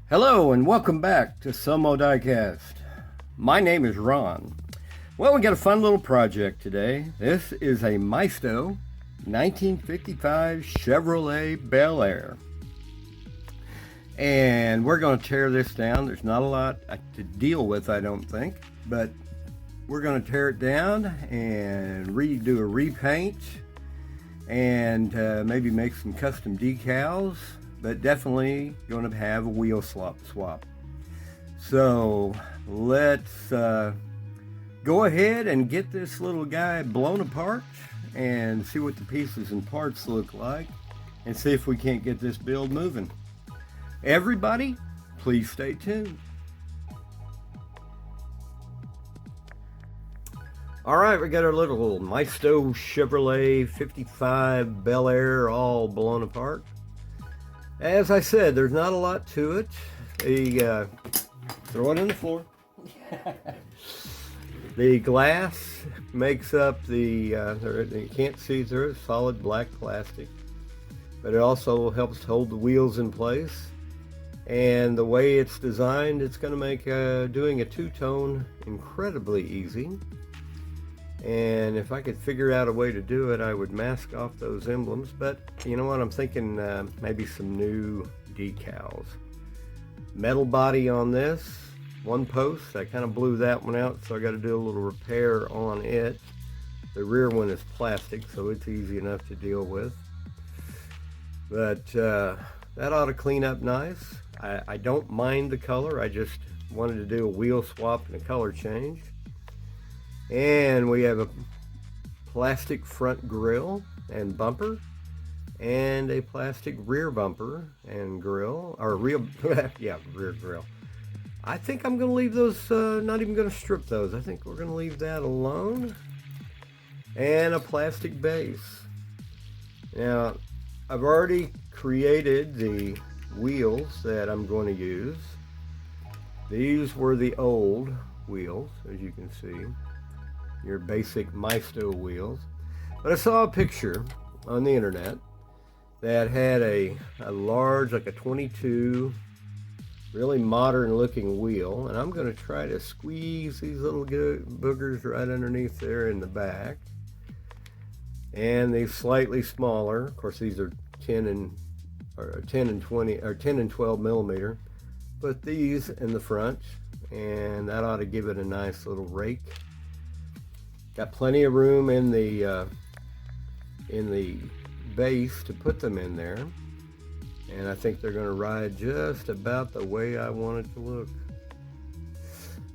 Hello and welcome back to Some Diecast. My name is Ron. Well, we got a fun little project today. This is a Maisto 1955 Chevrolet Bel Air. And we're going to tear this down. There's not a lot to deal with, I don't think. But we're going to tear it down and do a repaint and maybe make some custom decals. But definitely going to have a wheel swap. So let's go ahead and get this little guy blown apart and see what the pieces and parts look like and see if we can't get this build moving. Everybody, please stay tuned. All right, we got our little Maisto Chevrolet 55 Bel Air all blown apart. As I said, there's not a lot to it. Throw it on the floor. The glass makes up you can't see through it, solid black plastic. But it also helps hold the wheels in place. And the way it's designed, it's going to make doing a two-tone incredibly easy. And if I could figure out a way to do it, I would mask off those emblems. But you know what? I'm thinking maybe some new decals. Metal body on this. One post. I kind of blew that one out, so I got to do a little repair on it. The rear one is plastic, so it's easy enough to deal with. But that ought to clean up nice. I don't mind the color. I just wanted to do a wheel swap and a color change. And we have a plastic front grille and bumper, and a plastic rear bumper and grille, or rear grille. I think I'm going to leave those, not even going to strip those. I think we're going to leave that alone. And a plastic base. Now, I've already created the wheels that I'm going to use. These were the old wheels, as you can see. Your basic Maisto wheels. But I saw a picture on the internet that had a large, like a 22, really modern looking wheel, and I'm going to try to squeeze these little boogers right underneath there in the back. And these slightly smaller, of course these are 10 and 12 millimeter. Put these in the front, and that ought to give it a nice little rake. Got plenty of room in the base to put them in there, and I think they're going to ride just about the way I want it to look.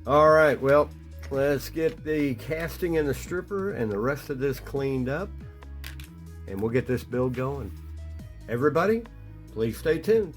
All right, well, let's get the casting and the stripper and the rest of this cleaned up, and we'll get this build going. Everybody, please stay tuned.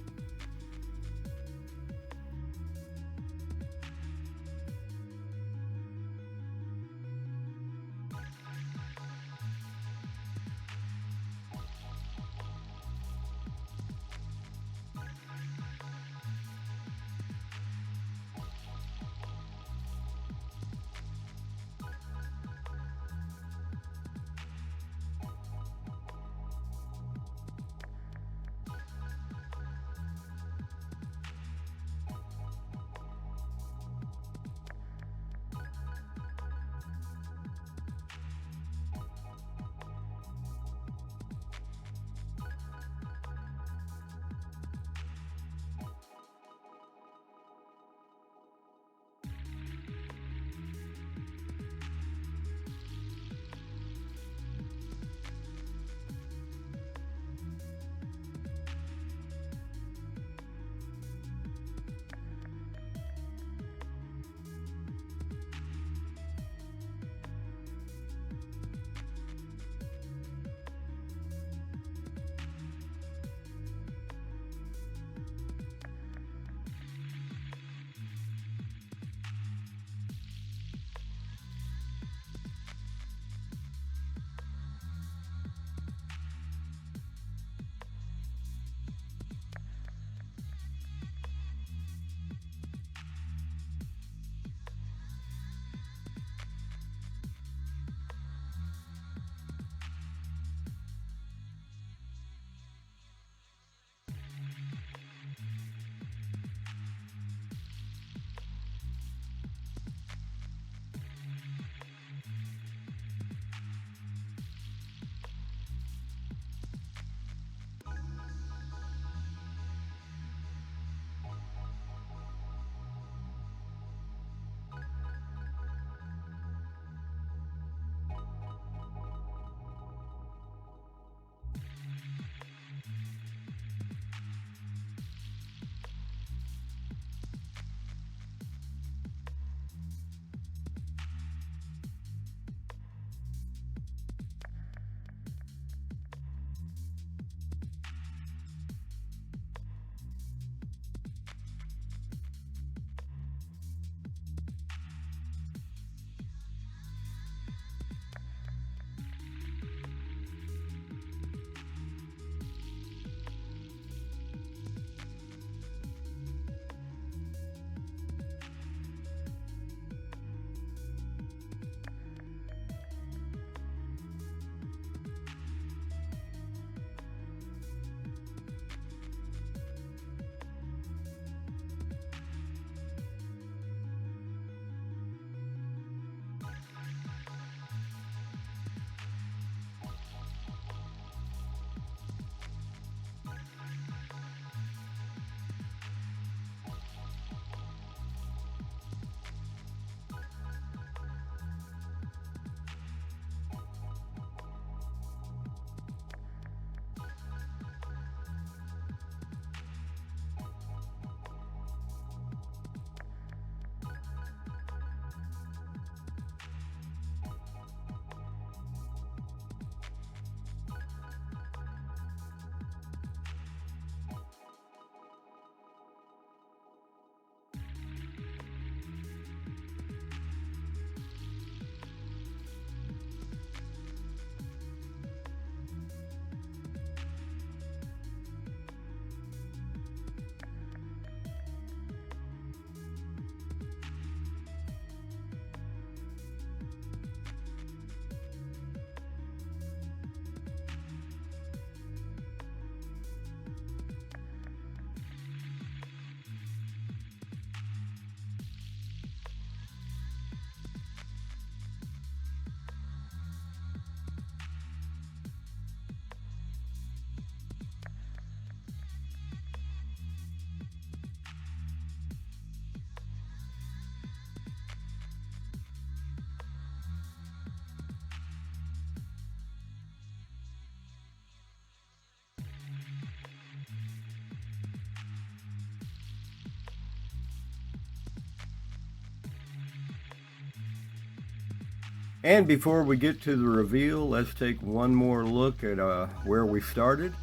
And before we get to the reveal, let's take one more look at where we started.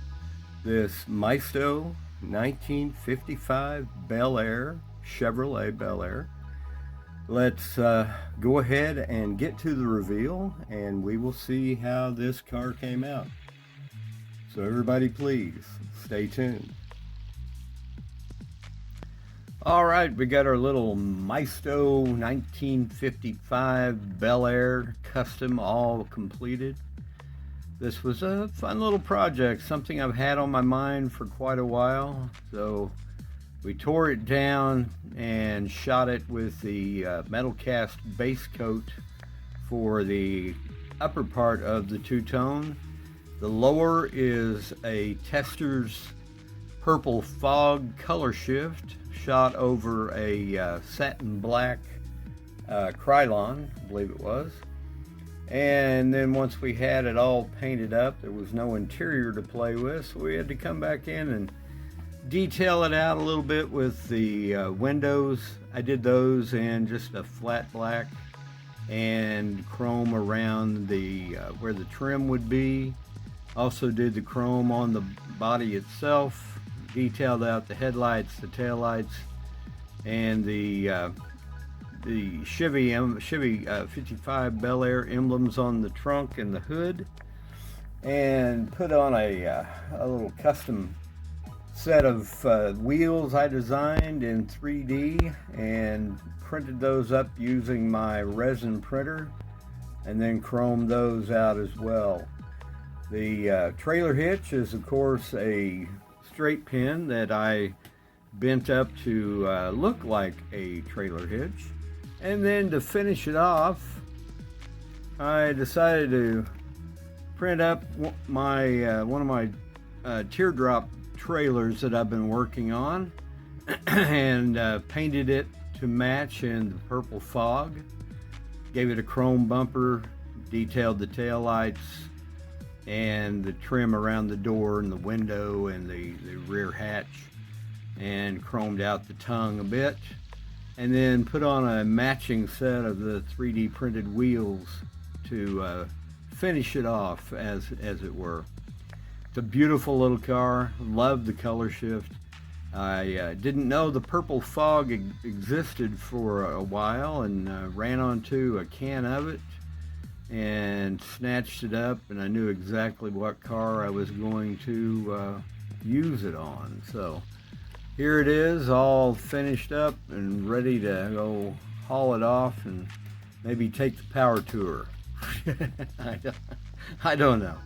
This Maisto 1955 Bel Air, Chevrolet Bel Air. Let's go ahead and get to the reveal, and we will see how this car came out. So everybody please stay tuned. All right, we got our little Maisto 1955 Bel Air custom all completed. This was a fun little project, something I've had on my mind for quite a while. So we tore it down and shot it with the metal cast base coat for the upper part of the two-tone. The lower is a Tester's purple fog color shift shot over a satin black Krylon, I believe it was. And then once we had it all painted up, there was no interior to play with, so we had to come back in and detail it out a little bit with the windows. I did those in just a flat black and chrome around the where the trim would be. Also did the chrome on the body itself, detailed out the headlights, the taillights, and the Chevy 55 Bel Air emblems on the trunk and the hood, and put on a little custom set of wheels I designed in 3D and printed those up using my resin printer, and then chromed those out as well. The trailer hitch is of course a straight pin that I bent up to look like a trailer hitch. And then to finish it off, I decided to print up my one of my teardrop trailers that I've been working on and painted it to match in the purple fog. Gave it a chrome bumper, detailed the tail lights and the trim around the door and the window and the rear hatch, and chromed out the tongue a bit, and then put on a matching set of the 3D printed wheels to finish it off as it were. It's a beautiful little car. Love the color shift. I didn't know the purple fog existed for a while, and ran onto a can of it and snatched it up, and I knew exactly what car I was going to use it on. So here it is, all finished up and ready to go haul it off and maybe take the power tour. I don't know.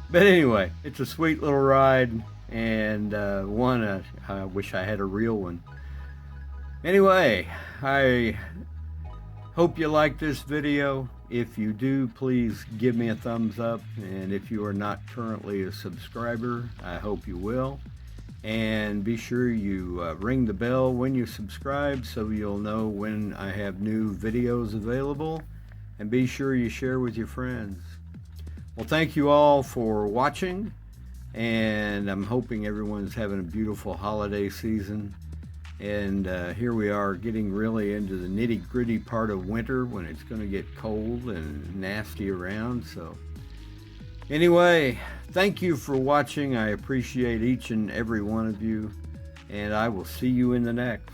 But anyway, it's a sweet little ride, and one I wish I had a real one. Anyway, I hope you like this video. If you do, please give me a thumbs up, and if you are not currently a subscriber, I hope you will. And be sure you ring the bell when you subscribe so you'll know when I have new videos available, and be sure you share with your friends. Well, thank you all for watching, and I'm hoping everyone's having a beautiful holiday season. And here we are getting really into the nitty-gritty part of winter when it's going to get cold and nasty around. So anyway, thank you for watching. I appreciate each and every one of you, and I will see you in the next.